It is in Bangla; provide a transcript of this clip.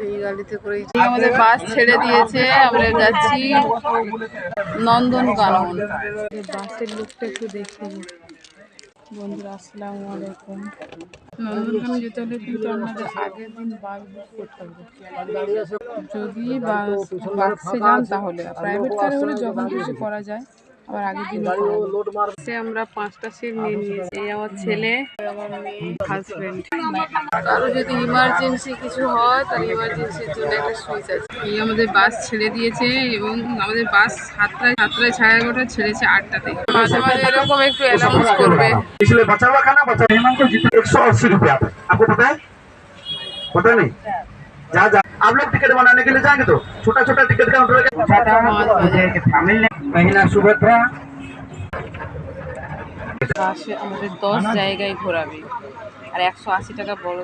এই গাড়িতে করে আমাদের বাস ছেড়ে দিয়েছে, আমরা যাচ্ছি নন্দনকানন। বাসের লুকটা একটু দেখে বন্ধুরা। আসসালামু আলাইকুম। নন্দনকানন যেতে হলে কিন্তু আমাদের আগের দিন বাস বুক করতে হবে। যদি বাসে যান তাহলে, প্রাইভেট কারে হলে যখন খুশি করা যায়, আবার আগের দিন আমরা 5টা সিট নিয়ে নিয়েছি। এই আমার ছেলে, আমার মেয়ে, হাজবেন্ড। কারো যদি ইমার্জেন্সি কিছু হয় তাহলে ইমার্জেন্সির জন্য একটা সুইচ আছে। এই আমাদের বাস ছেড়ে দিয়েছে এবং আমাদের বাস 7টায় 11:30 ছেড়েছে 8টাতে। মাঝে মাঝে এরকম একটু অ্যানাউন্স করবে। इसलिए बचा हुआ खाना बचा मेहमान को जितना 180 रुपया आता है। आपको पता है? पता नहीं? जहाँ आप लोग टिकट बनाने के लिए जाएंगे तो छोटा छोटा टिकट काउंटर महिला सुभद्रा বাসে আমাদের 10 জায়গায় ঘোরাবে আর 180 টাকা বড়